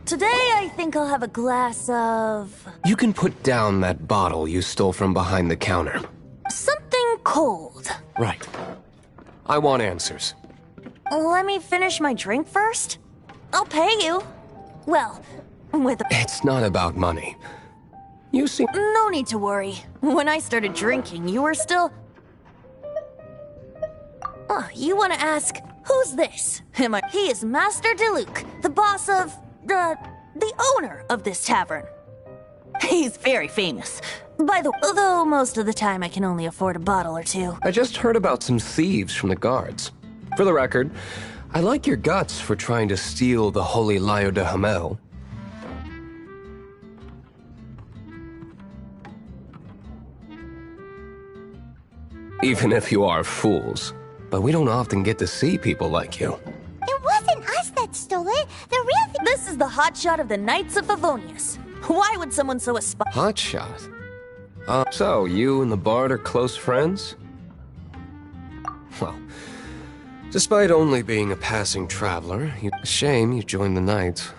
Today I think I'll have a glass of... You can put down that bottle you stole from behind the counter. something cold. Right. I want answers. Let me finish my drink first. I'll pay you. Well, with a... It's not about money. You seem... No need to worry. When I started drinking, you were still... Oh, you want to ask, who's this? He is Master DeLuke, the boss of... the owner of this tavern. He's very famous. By the way, although most of the time I can only afford a bottle or two. I just heard about some thieves from the guards. For the record, I like your guts for trying to steal the Holy Lyre de Hamel. Even if you are fools. But we don't often get to see people like you. It wasn't us that stole it. The real thing. This is the hotshot of the Knights of Favonius. Why would someone so aspire? Hotshot? So you and the bard are close friends? Well, despite only being a passing traveler, shame you joined the Knights.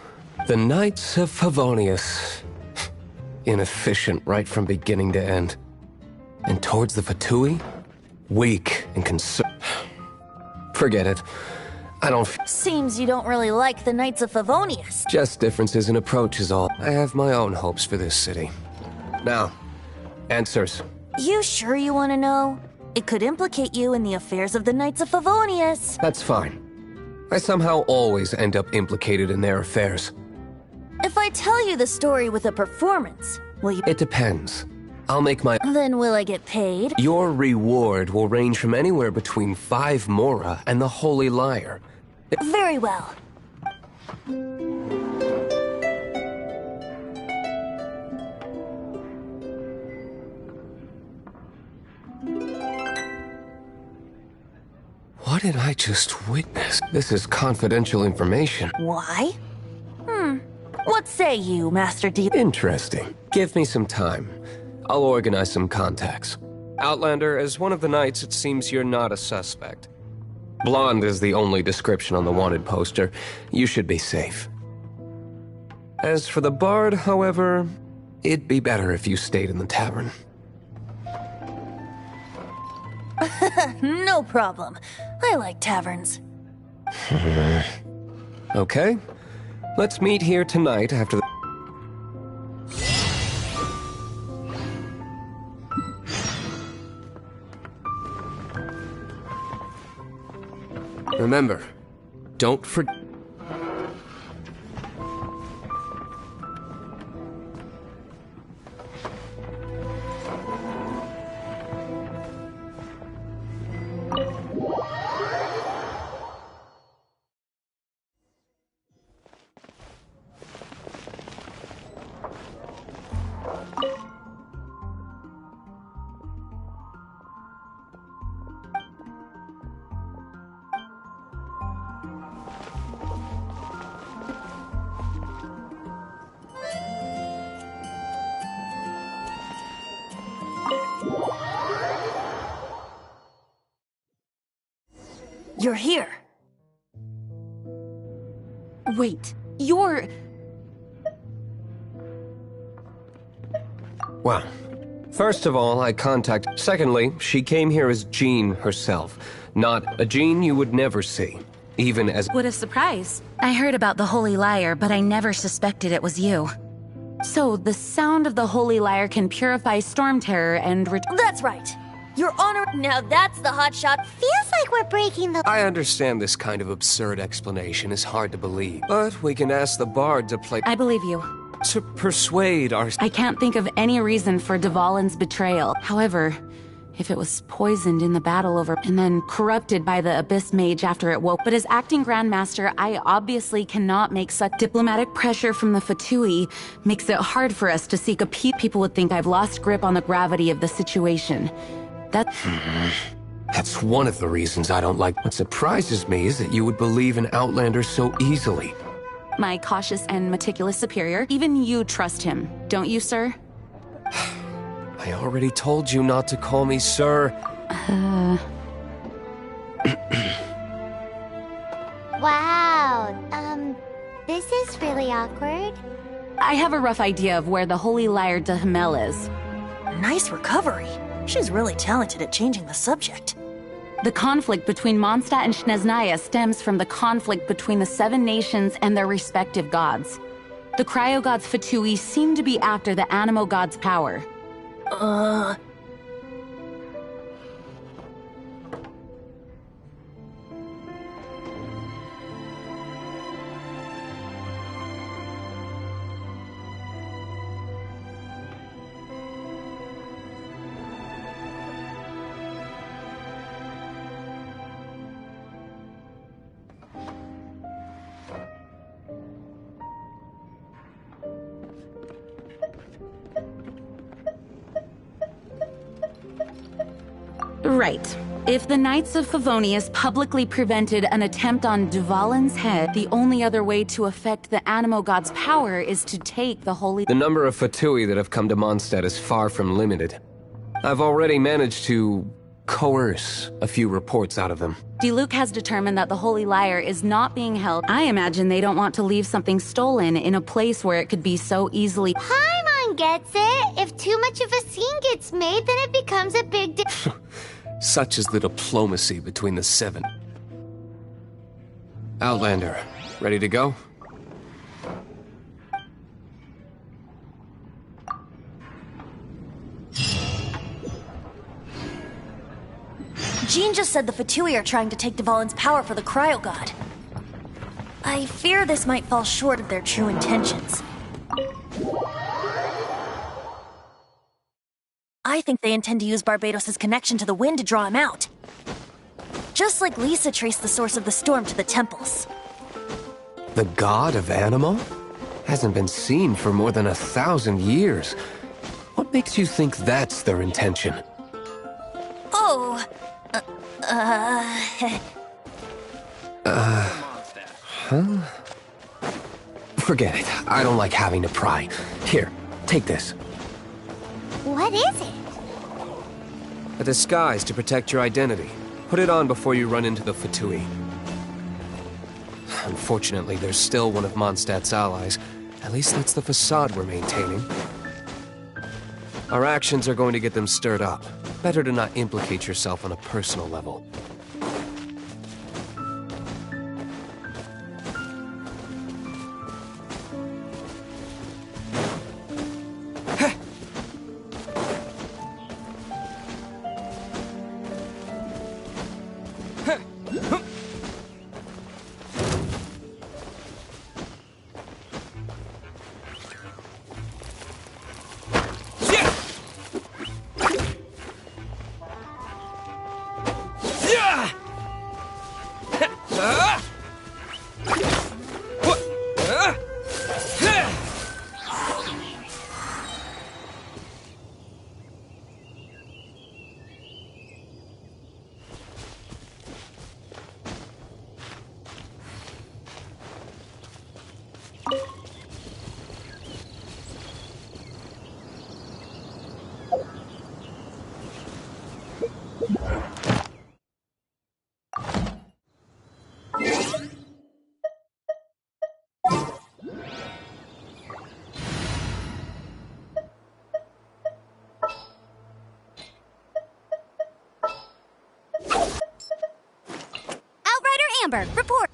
The Knights of Favonius. Inefficient right from beginning to end. And towards the Fatui? Weak and concerned. Forget it. I don't Seems you don't really like the Knights of Favonius. Just differences in approach is all. I have my own hopes for this city. Now, answers. You sure you want to know? It could implicate you in the affairs of the Knights of Favonius. That's fine. I somehow always end up implicated in their affairs. If I tell you the story with a performance, will you... It depends. I'll make my... Then will I get paid? Your reward will range from anywhere between 5 mora and the Holy Lyre. Very well. What did I just witness? This is confidential information. Why? What say you, Master D? Interesting. Give me some time. I'll organize some contacts. Outlander, as one of the Knights, it seems you're not a suspect. Blonde is the only description on the wanted poster. You should be safe. As for the bard, however, it'd be better if you stayed in the tavern. No problem. I like taverns. Okay. Let's meet here tonight after the... Remember, don't forget... You're here. Wait, you're... Well, first of all, I contact... Secondly, she came here as Jean herself. Not a Jean you would never see, even as... What a surprise. I heard about the Holy Lyre, but I never suspected it was you. So, the sound of the Holy Lyre can purify storm terror and... That's right. Your Honor, now that's the hotshot. Feels like we're breaking the... I understand this kind of absurd explanation is hard to believe, but we can ask the bard to play... I believe you. To persuade our... I can't think of any reason for Dvalin's betrayal. However, if it was poisoned in the battle over... and then corrupted by the Abyss Mage after it woke... But as acting Grandmaster, I obviously cannot make such diplomatic pressure from the Fatui. Makes it hard for us to seek a peace. People would think I've lost grip on the gravity of the situation. That's one of the reasons I don't like... What surprises me is that you would believe in Outlander so easily. My cautious and meticulous superior. Even you trust him, don't you, sir? I already told you not to call me sir. Wow. This is really awkward. I have a rough idea of where the Holy Lyre de Hamel is. Nice recovery. She's really talented at changing the subject. The conflict between Mondstadt and Snezhnaya stems from the conflict between the 7 nations and their respective gods. The cryo-gods Fatui seem to be after the Animo god's power. Right. If the Knights of Favonius publicly prevented an attempt on Dvalin's head, the only other way to affect the Animo god's power is to take the holy... The number of Fatui that have come to Mondstadt is far from limited. I've already managed to coerce a few reports out of them. Diluc has determined that the Holy Lyre is not being held. I imagine they don't want to leave something stolen in a place where it could be so easily... Paimon gets it. If too much of a scene gets made, then it becomes a big Such is the diplomacy between the 7. Outlander, ready to go? Jean just said the Fatui are trying to take Dvalin's power for the Cryo God. I fear this might fall short of their true intentions. I think they intend to use Barbados' connection to the wind to draw him out. Just like Lisa traced the source of the storm to the temples. The god of Animo? Hasn't been seen for more than 1,000 years. What makes you think that's their intention? Oh... Forget it. I don't like having to pry. Here, take this. What is it? A disguise to protect your identity. Put it on before you run into the Fatui. Unfortunately, there's still one of Mondstadt's allies. At least that's the facade we're maintaining. Our actions are going to get them stirred up. Better to not implicate yourself on a personal level. Amber, report.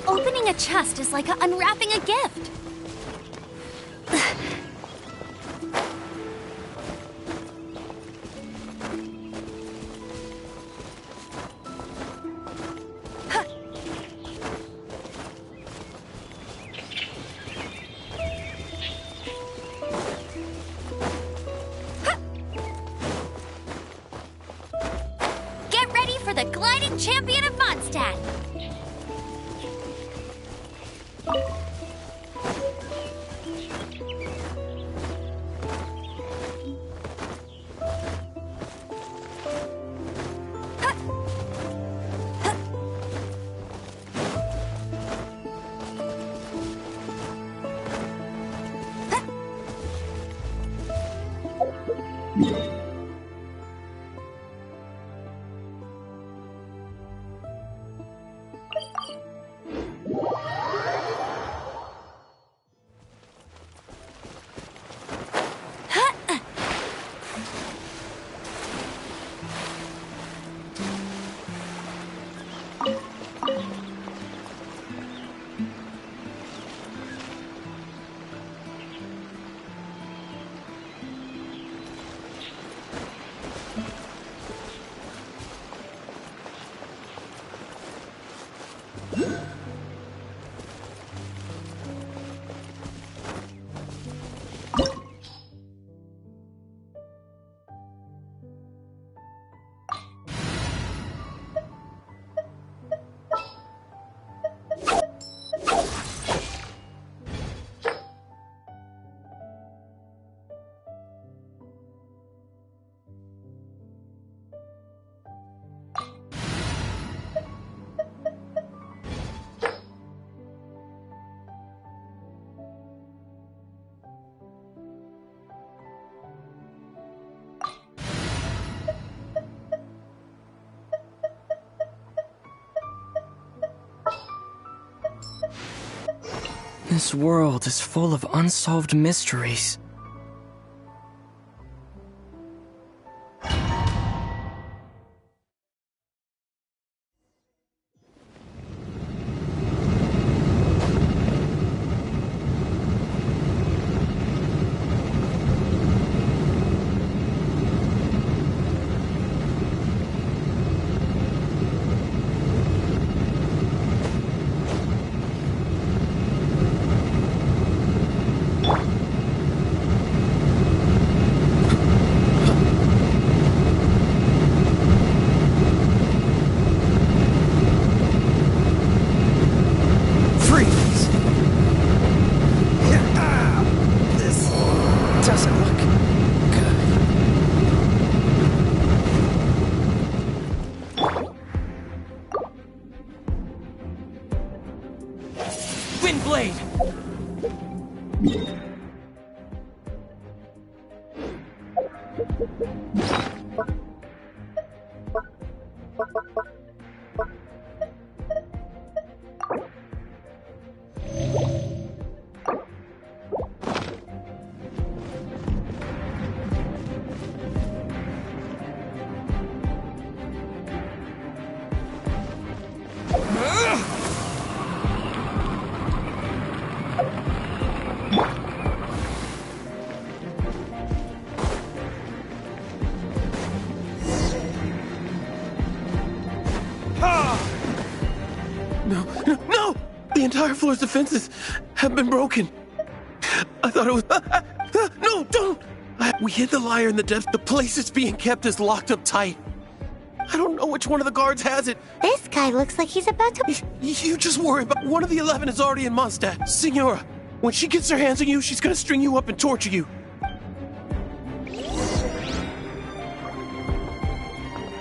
Opening a chest is like unwrapping a gift. Get ready for the gliding champion of Mondstadt. This world is full of unsolved mysteries. No! The entire floor's defenses have been broken. I thought it was... No, don't! We hid the lyre in the depths. The place it's being kept is locked up tight. I don't know which one of the guards has it. This guy looks like he's about to... You just worry about... One of the 11 is already in Mondstadt. Signora, when she gets her hands on you, she's gonna string you up and torture you.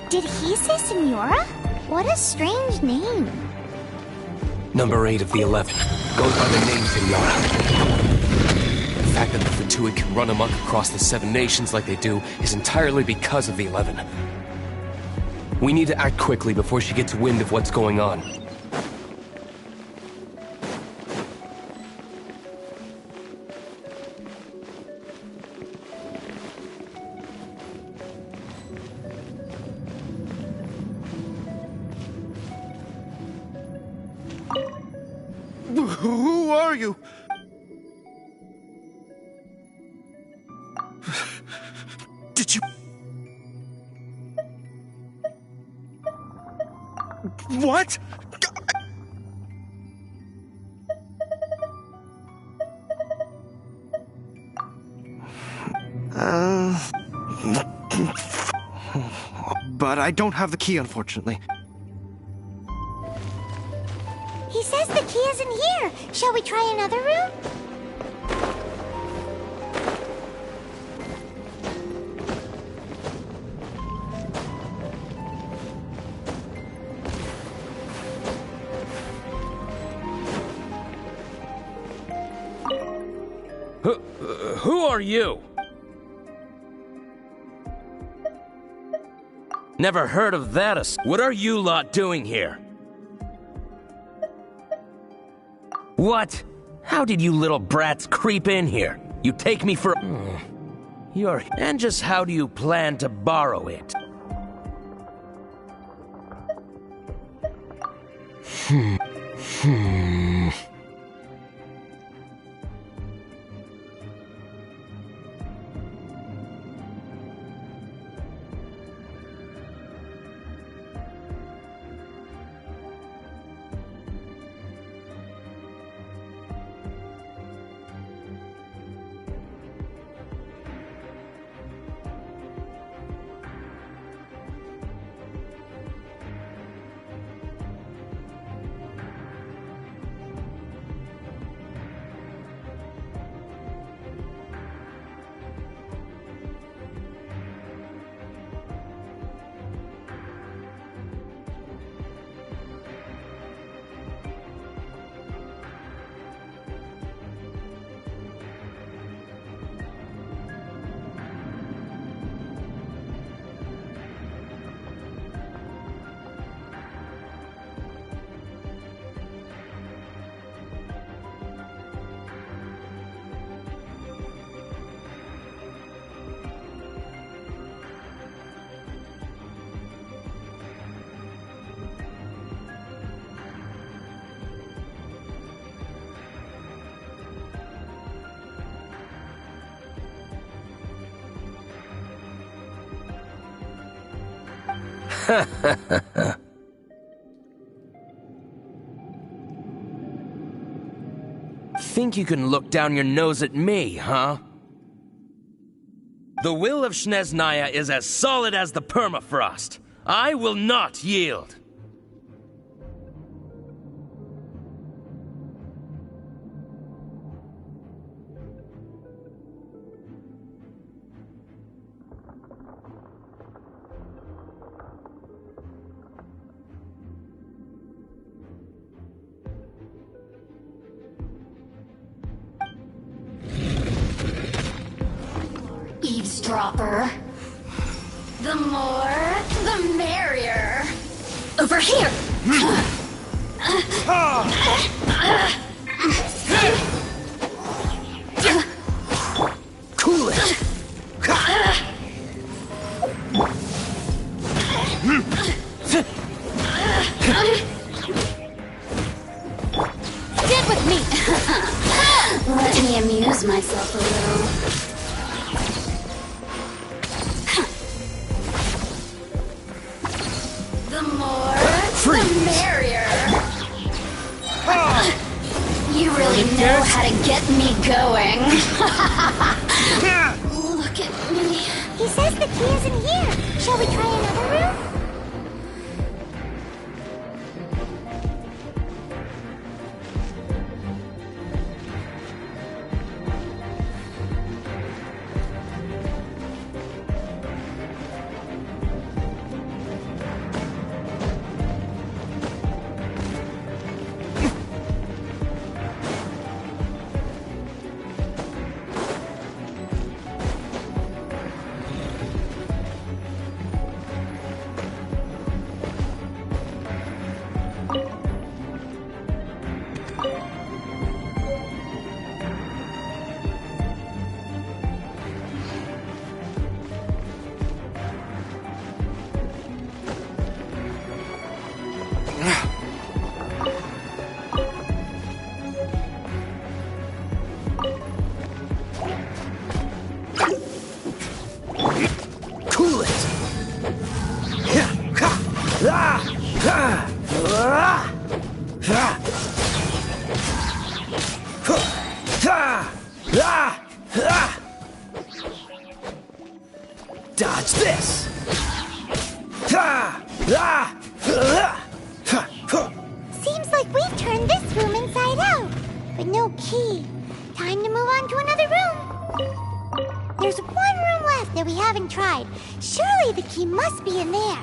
Did he say Signora? What a strange name. Number 8 of the 11 goes by the name Signora. The fact that the Fatuid can run amok across the 7 nations like they do is entirely because of the 11. We need to act quickly before she gets wind of what's going on. Who are you? Did you... What? But I don't have the key, unfortunately. He says the key isn't here. Shall we try another room? Who are you? Never heard of that. What are you lot doing here? What? How did you little brats creep in here? You take me for... And just how do you plan to borrow it? Think you can look down your nose at me, huh? The will of Snezhnaya is as solid as the permafrost. I will not yield. Eavesdropper. The more, the merrier. Over here! Cool it! Get with me! Let me amuse myself a little. The more, the merrier. You really know how to get me going. Look at me. He says the key isn't here. Shall we try another room? Dodge this! Seems like we've turned this room inside out, but no key. Time to move on to another room. There's one room left that we haven't tried. Surely the key must be in there.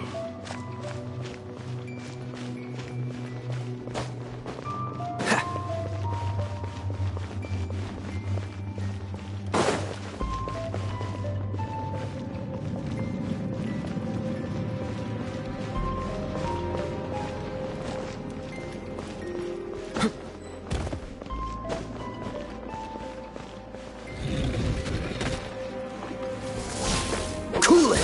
Cool it!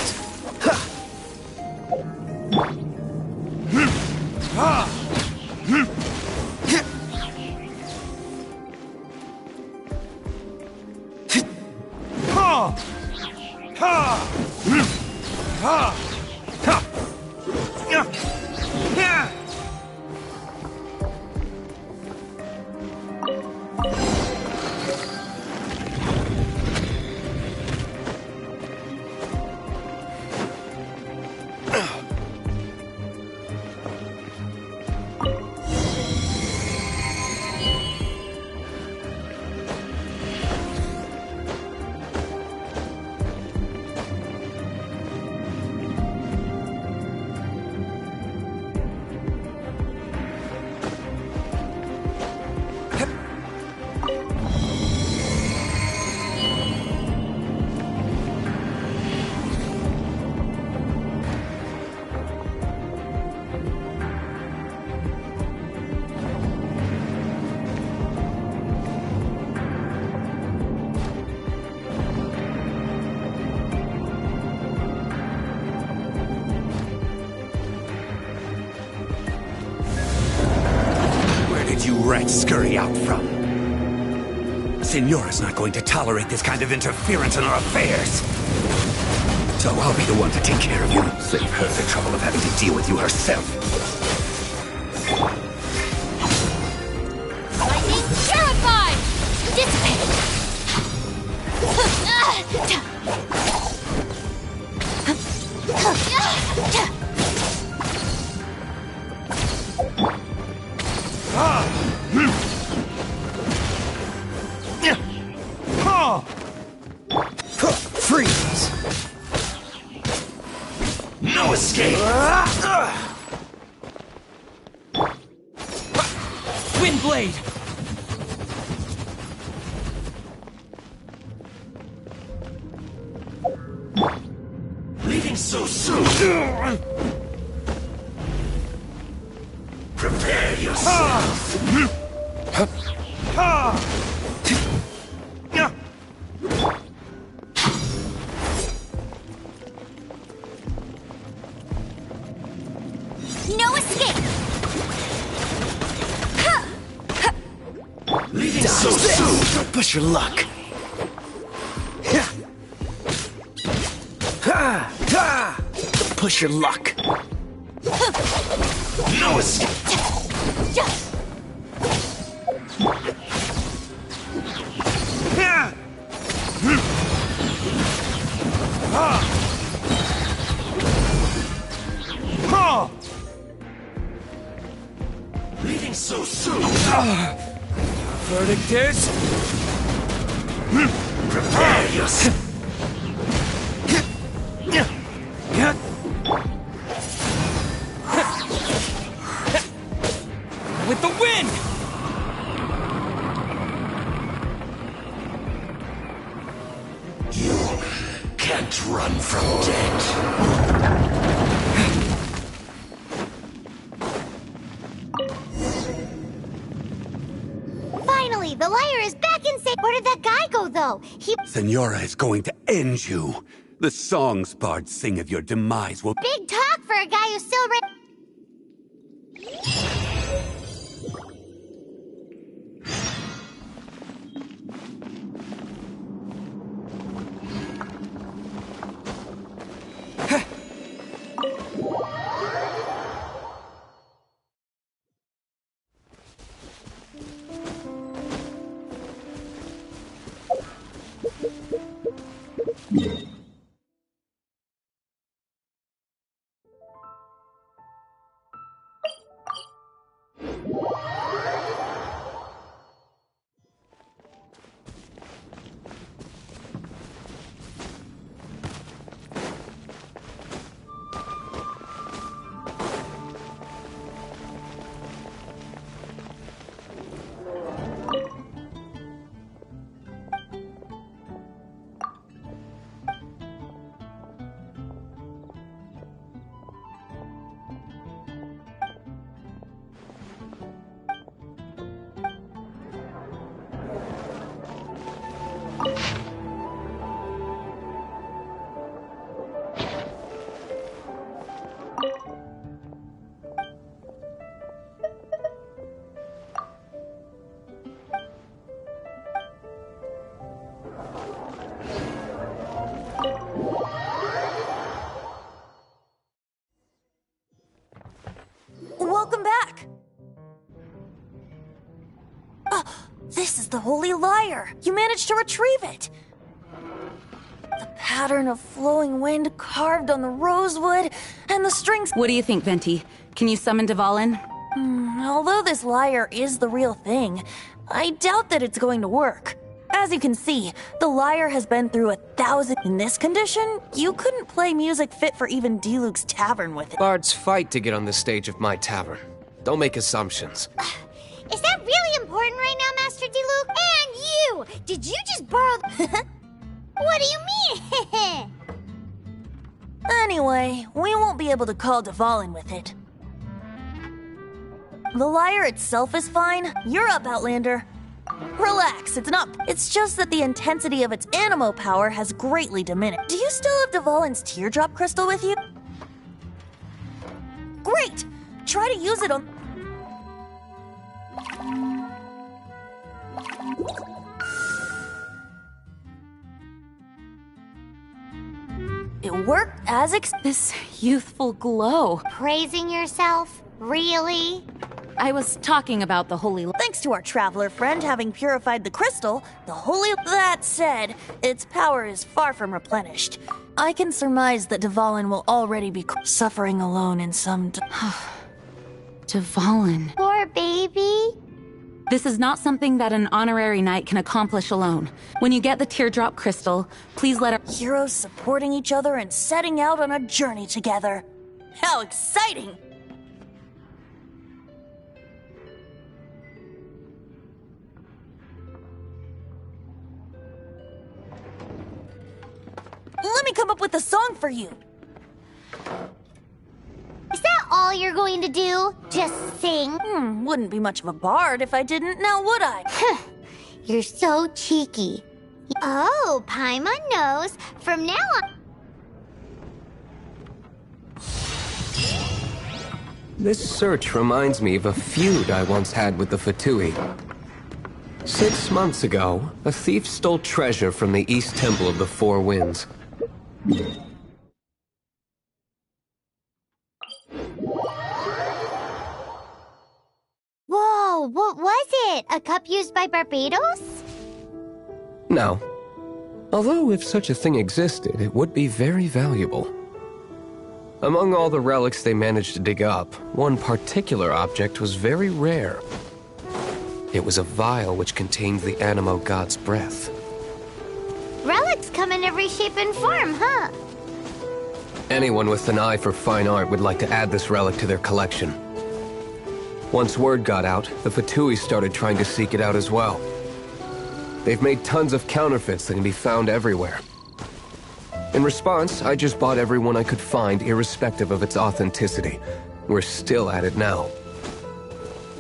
You rats scurry out from. Signora's not going to tolerate this kind of interference in our affairs. So I'll be the one to take care of you. Save her the trouble of having to deal with you herself. Lightning terrified! Dissipate! Freeze! No escape! Windblade! Leaving so soon! Prepare yourself! No escape! Leaving so soon! Don't push your luck! Don't push your luck! No escape! Leaving so soon! Verdict is... Prepare yourself! With the wind! You can't run from death. Finally, the liar is back in safe. Where did that guy go, though? Senora is going to end you. The songs bards sing of your demise will... Big talk for a guy who's still... Welcome back! This is the Holy Lyre! You managed to retrieve it! The pattern of flowing wind carved on the rosewood, and the strings... What do you think, Venti? Can you summon Dvalin? Although this lyre is the real thing, I doubt that it's going to work. As you can see, the lyre has been through 1,000... In this condition, you couldn't play music fit for even Diluc's tavern with it. Bards fight to get on the stage of my tavern. Don't make assumptions. Is that really important right now, Master Diluc? And you! Did you just borrow What do you mean? Anyway, we won't be able to call Dvalin with it. The lyre itself is fine. You're up, Outlander. Relax, it's not. It's just that the intensity of its animo power has greatly diminished. Do you still have Dvalin's teardrop crystal with you? Great! Try to use it on... It worked as This youthful glow. Praising yourself? Really? I was talking about the holy... Thanks to our traveler friend having purified the crystal, the holy... That said, its power is far from replenished. I can surmise that Dvalin will already be suffering alone in some... Dvalin. Poor baby. This is not something that an honorary knight can accomplish alone. When you get the teardrop crystal, please let her... Heroes supporting each other and setting out on a journey together. How exciting! Let me come up with a song for you. Is that all you're going to do? Just sing? Wouldn't be much of a bard if I didn't, now would I? You're so cheeky. Oh, Paimon knows. From now on... This search reminds me of a feud I once had with the Fatui. 6 months ago, a thief stole treasure from the East Temple of the Four Winds. Whoa, what was it? A cup used by Barbados? No. Although if such a thing existed, it would be very valuable. Among all the relics they managed to dig up, one particular object was very rare. It was a vial which contained the Animo god's breath. Relics come in every shape and form, huh? Anyone with an eye for fine art would like to add this relic to their collection. Once word got out, the Fatui started trying to seek it out as well. They've made tons of counterfeits that can be found everywhere. In response, I just bought every one I could find, irrespective of its authenticity. We're still at it now.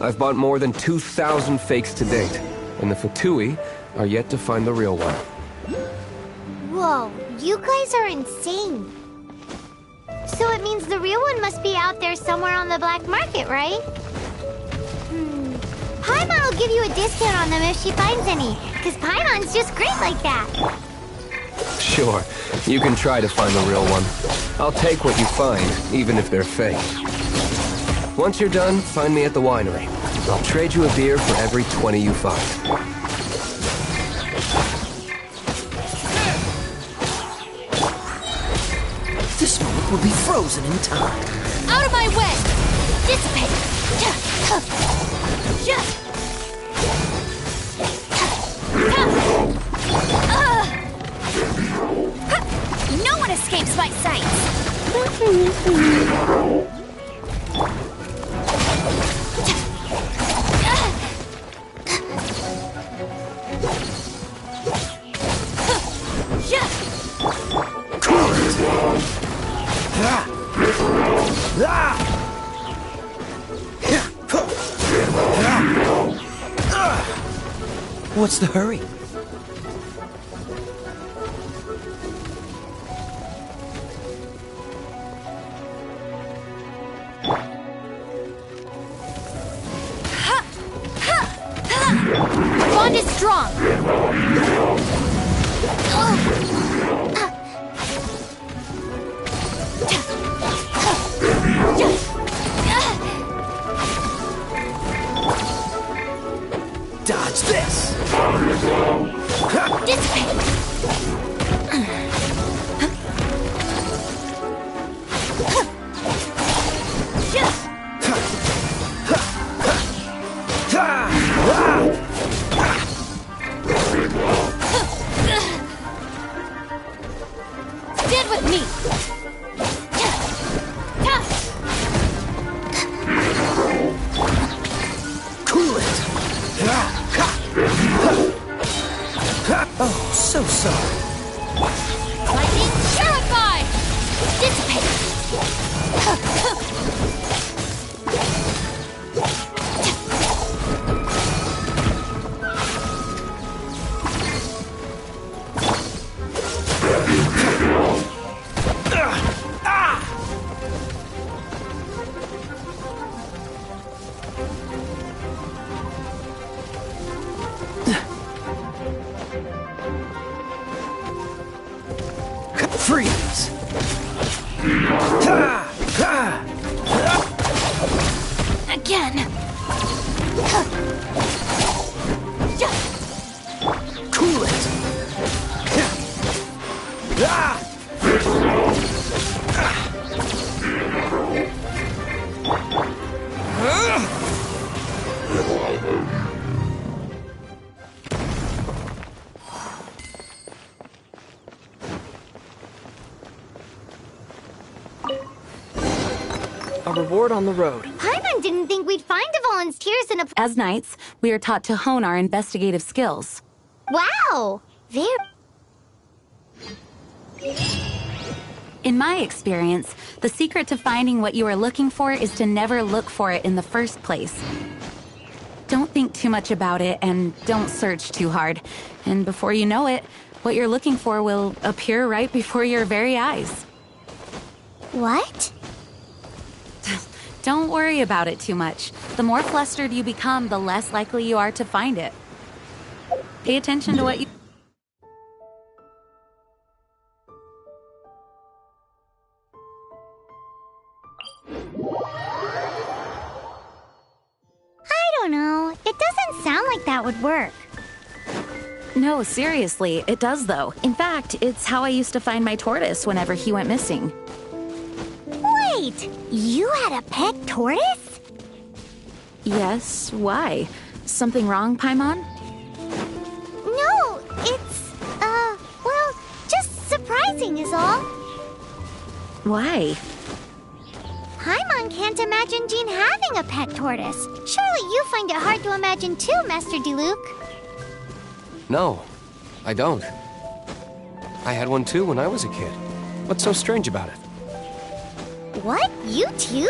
I've bought more than 2,000 fakes to date, and the Fatui are yet to find the real one. Whoa, you guys are insane. So it means the real one must be out there somewhere on the black market, right? Paimon will give you a discount on them if she finds any, because Paimon's just great like that. Sure, you can try to find the real one. I'll take what you find, even if they're fake. Once you're done, find me at the winery. I'll trade you a beer for every 20 you find. This moment will be frozen in time. Out of my way! Dissipate! No one escapes my sights! What's the hurry? Bond is strong! Dodge this! Dissipate! Stand with me! Cool it! Oh, so sorry. Lightning purify! Dissipate! Freeze! Again. Cool it! A reward on the road. Paimon didn't think we'd find the volunteers in a... As knights, we are taught to hone our investigative skills. Wow! Very... In my experience, the secret to finding what you are looking for is to never look for it in the first place. Don't think too much about it and don't search too hard. And before you know it, what you're looking for will appear right before your very eyes. What? Don't worry about it too much. The more flustered you become, the less likely you are to find it. Pay attention to what you... I don't know. It doesn't sound like that would work. No, seriously, it does though. In fact, it's how I used to find my tortoise whenever he went missing. Wait! You had a pet tortoise? Yes, why? Something wrong, Paimon? No, it's, well, just surprising is all. Why? Paimon can't imagine Jean having a pet tortoise. Surely you find it hard to imagine too, Master Diluc. No, I don't. I had one too when I was a kid. What's so strange about it? What? You too?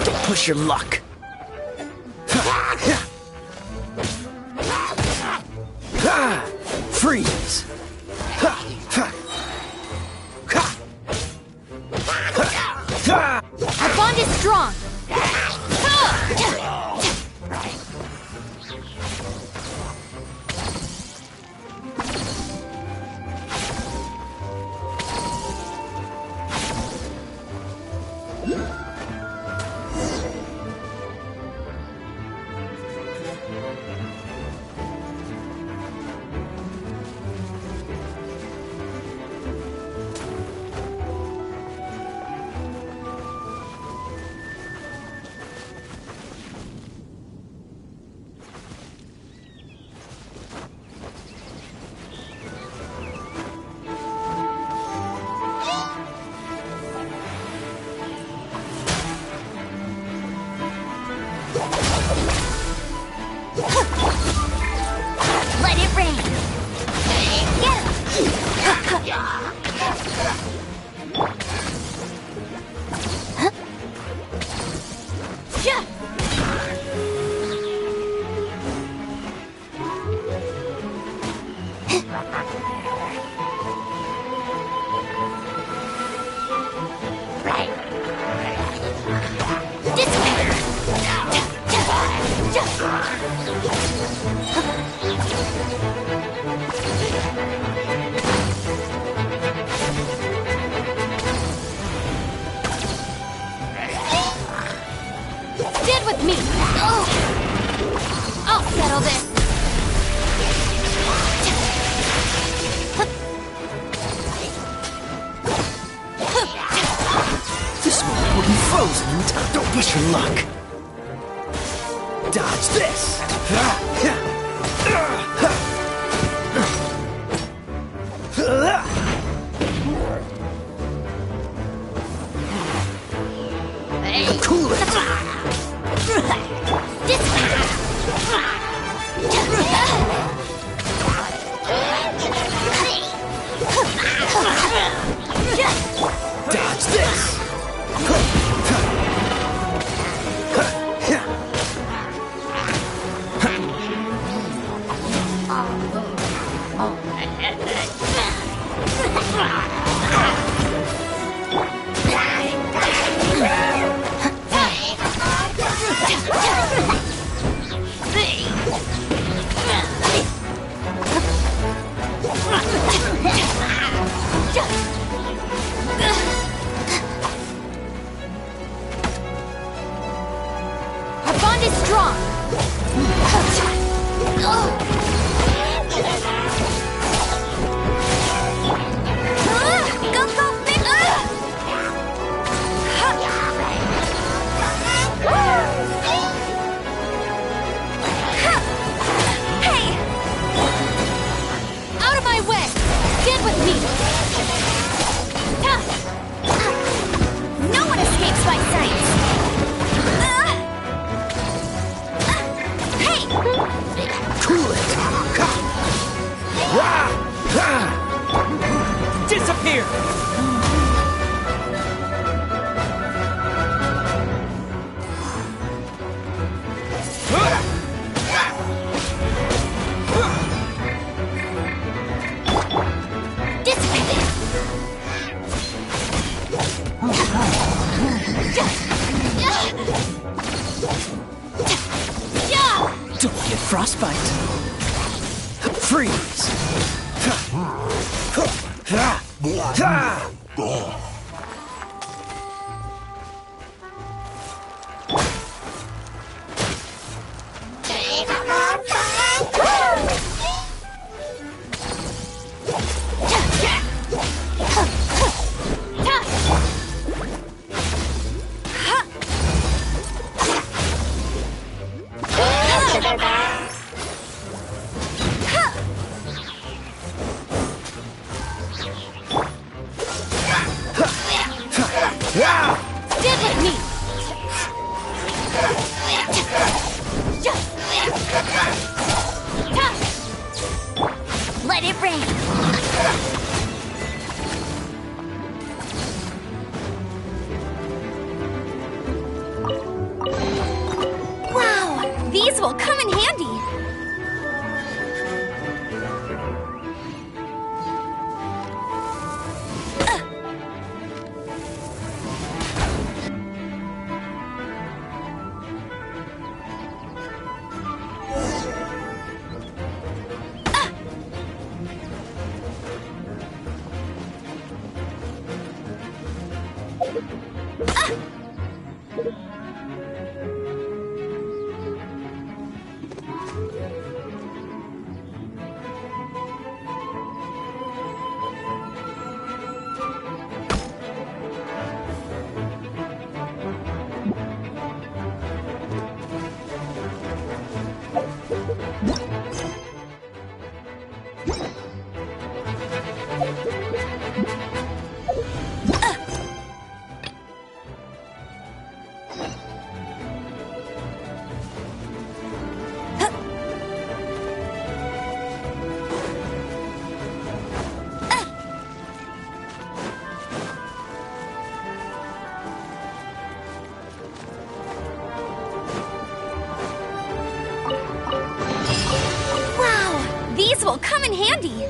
Don't push your luck. Freeze! Our bond is strong. with me! I'll settle this! This one will be frozen in time. Don't push your luck. Dodge this! Cool it! Dodge this! Our bond is strong! Go, go, big! Hey! Out of my way! Stand with me! No one escapes my sight! Hey! Cool it! Disappear! Don't get frostbite. Freeze! Stand with me! Let it rain! Wow! These will come in handy! These will come in handy!